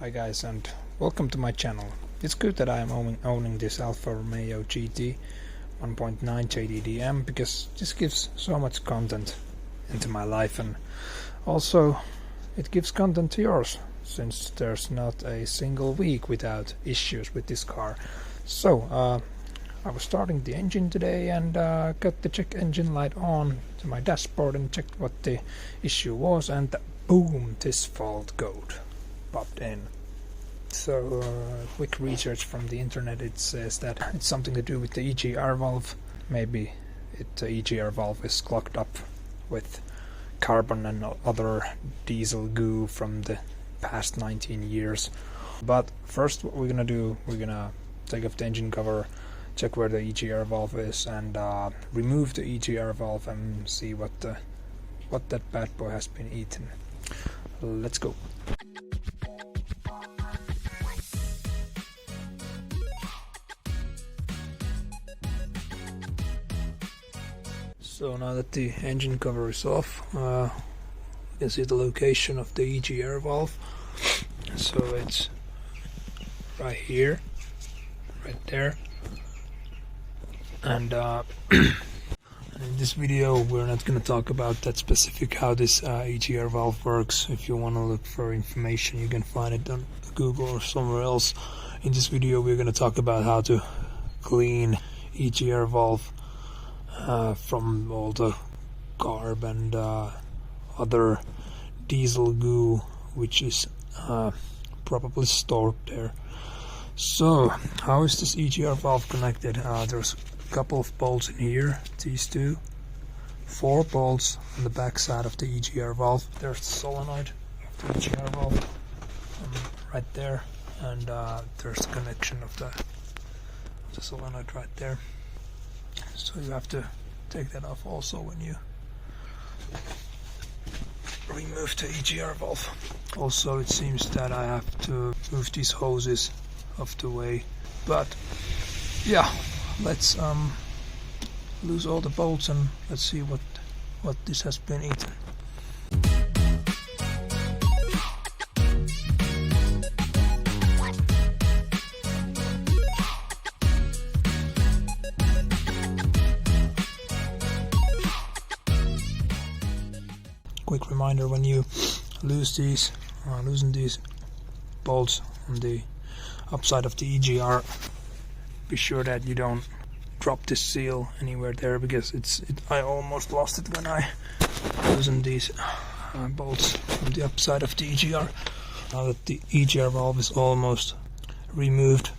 Hi guys, and welcome to my channel. It's good that I am owning this Alfa Romeo GT 1.9 JTDM because this gives so much content into my life, and also it gives content to yours, since there's not a single week without issues with this car. So I was starting the engine today and got the check engine light on to my dashboard and checked what the issue was, and boom, this fault code popped in. So quick research from the internet, it says that it's something to do with the EGR valve. Maybe the EGR valve is clogged up with carbon and other diesel goo from the past 19 years. But first what we're gonna do, we're gonna take off the engine cover, check where the EGR valve is, and remove the EGR valve and see what that bad boy has been eaten. Let's go. So now that the engine cover is off, you can see the location of the EGR valve. So it's right here, right there. And in this video we're not going to talk about that specific how this EGR valve works. If you want to look for information, you can find it on Google or somewhere else. In this video we're going to talk about how to clean EGR valve from all the carb and other diesel goo which is probably stored there. So how is this EGR valve connected? There's a couple of bolts in here, these two, 4 bolts on the back side of the EGR valve. There's the solenoid of the EGR valve right there, and there's the connection of the solenoid right there. So you have to take that off also when you remove the EGR valve. Also, it seems that I have to move these hoses off the way, but yeah, let's loose all the bolts and let's see what this has been eaten. Quick reminder, when you loosen these bolts on the upside of the EGR, be sure that you don't drop this seal anywhere there, because I almost lost it when I loosened these bolts from the upside of the EGR. Now that the EGR valve is almost removed,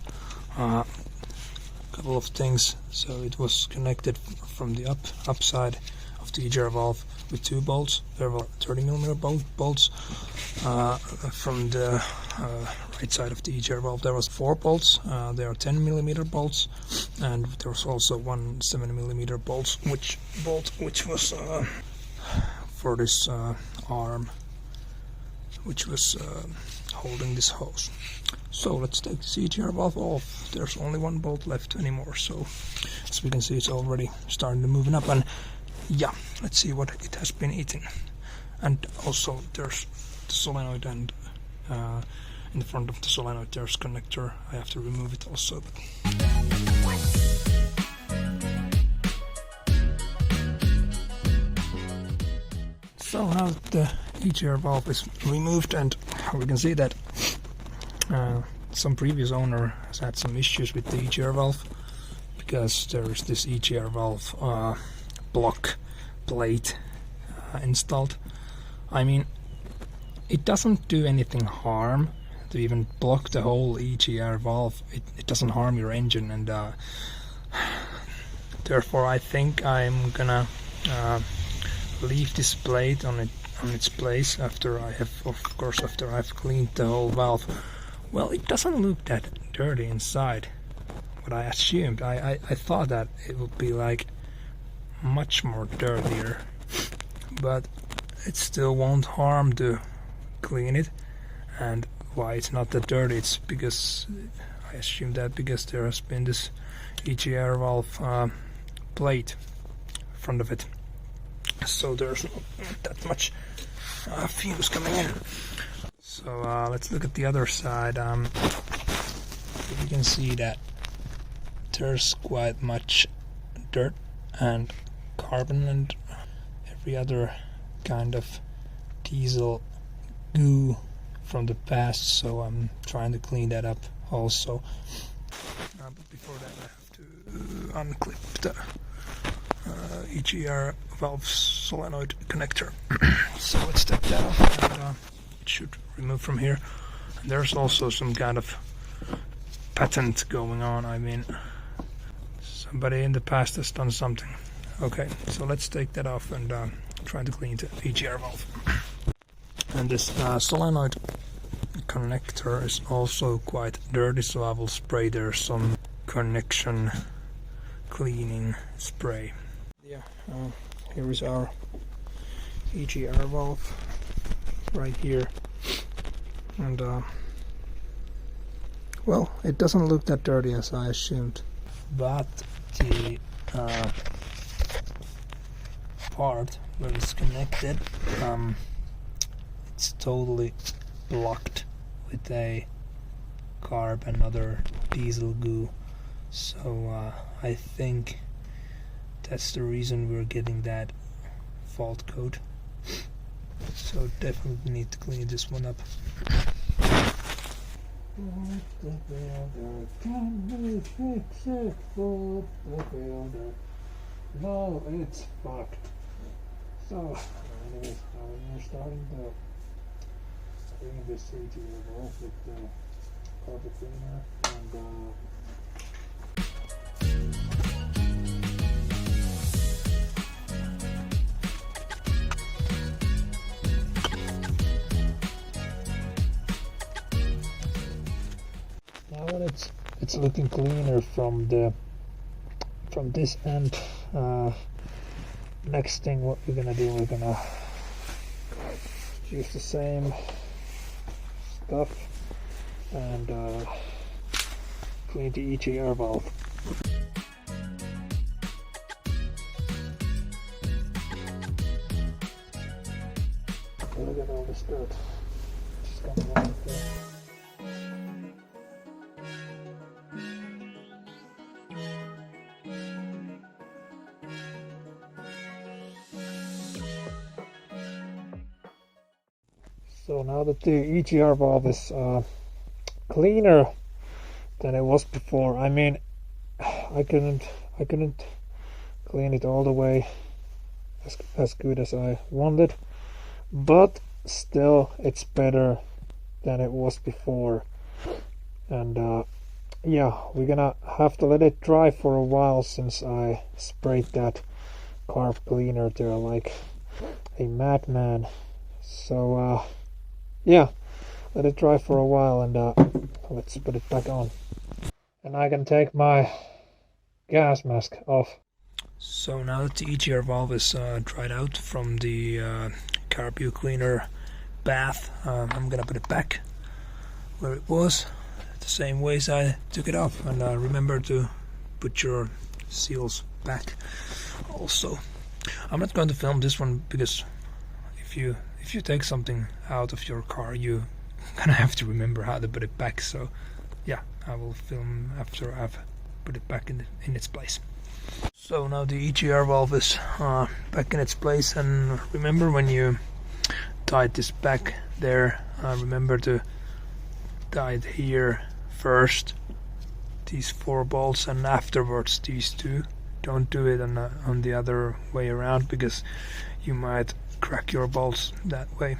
a couple of things. So it was connected from the upside of the EGR valve with 2 bolts. There were 30mm bolts. From the right side of the EGR valve there was 4 bolts. There are 10mm bolts, and there was also one 7mm bolt which was for this arm which was holding this hose. So let's take the EGR valve off. There's only 1 bolt left anymore, so as we can see it's already starting to move up, and yeah, let's see what it has been eaten. And also there's the solenoid, and in the front of the solenoid there's a connector. I have to remove it also. So now the EGR valve is removed, and we can see that some previous owner has had some issues with the EGR valve, because there is this EGR valve block plate installed. I mean, it doesn't do anything harm to even block the whole EGR valve. It doesn't harm your engine, and therefore I think I'm gonna leave this plate on its place after I've cleaned the whole valve. Well, it doesn't look that dirty inside, what I assumed. I thought that it would be like much more dirtier, but it still won't harm to clean it. And why it's not that dirty, it's because I assume that because there has been this EGR valve plate in front of it, so there's not that much fumes coming in. So let's look at the other side. You can see that there's quite much dirt and carbon and every other kind of diesel goo from the past, so I'm trying to clean that up also. But before that I have to unclip the EGR valve solenoid connector. So let's take that off, and it should remove from here. And there's also some kind of patent going on. I mean, somebody in the past has done something. Okay, so let's take that off and try to clean the EGR valve. And this solenoid connector is also quite dirty, so I will spray there some connection cleaning spray. Yeah, here is our EGR valve right here, and well, it doesn't look that dirty as I assumed, but the part where it's connected, it's totally blocked with a carb and other diesel goo, so I think that's the reason we're getting that fault code. So definitely need to clean this one up. Can we fix it for the builder? No, it's fucked. So anyways, we're starting the clean this EGR valve with the carpet cleaner, and now that it's looking cleaner from this end, next thing what we're gonna do, we're gonna use the same stuff and clean the EGR valve. Look at all this dirt just coming out there. So now that the EGR valve is cleaner than it was before, I mean, I couldn't clean it all the way as good as I wanted, but still it's better than it was before. And yeah, we're gonna have to let it dry for a while, since I sprayed that carb cleaner there like a madman. So yeah, let it dry for a while, and let's put it back on. And I can take my gas mask off. So now that the EGR valve is dried out from the carbu cleaner bath, I'm gonna put it back where it was, the same way as I took it off. And remember to put your seals back also. I'm not going to film this one because if you take something out of your car, you're gonna have to remember how to put it back. So yeah, I will film after I've put it back in its place. So now the EGR valve is back in its place, and remember when you tied this back there, remember to tie it here first, these 4 bolts, and afterwards these 2. Don't do it on the other way around, because you might crack your bolts that way.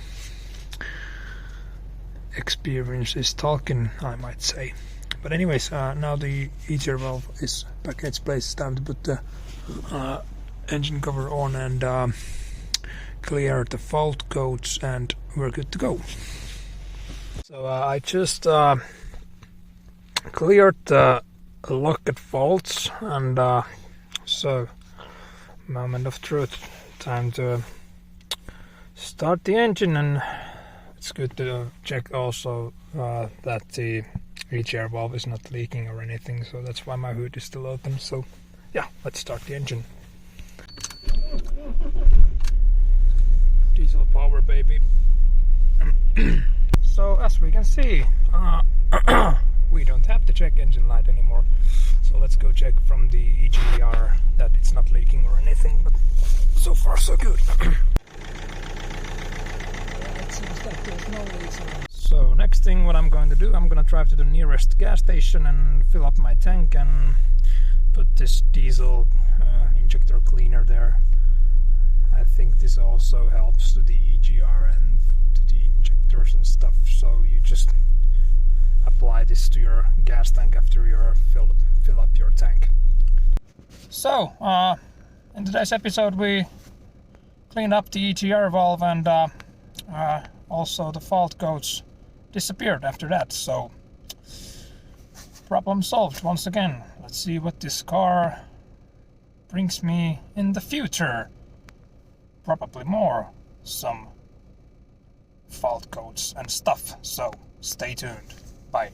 Experience is talking, I might say. But anyways, now the EGR valve is back in its place. It's time to put the engine cover on and clear the fault codes, and we're good to go. So I just cleared the locket faults, and so moment of truth, time to start the engine. And it's good to check also that the EGR valve is not leaking or anything, so that's why my hood is still open. So yeah, let's start the engine. Diesel power, baby. So as we can see, we don't have the check engine light anymore. So let's go check from the EGR that it's not leaking or anything, but so far so good. It seems like there's no leaks around. So next thing what I'm going to do, I'm going to drive to the nearest gas station and fill up my tank and put this diesel injector cleaner there. I think this also helps to the EGR and to the injectors and stuff, so you just apply this to your gas tank after you fill up your tank. So in today's episode we cleaned up the EGR valve and also the fault codes disappeared after that, so problem solved once again. Let's see what this car brings me in the future. Probably more some fault codes and stuff, so stay tuned. Bye.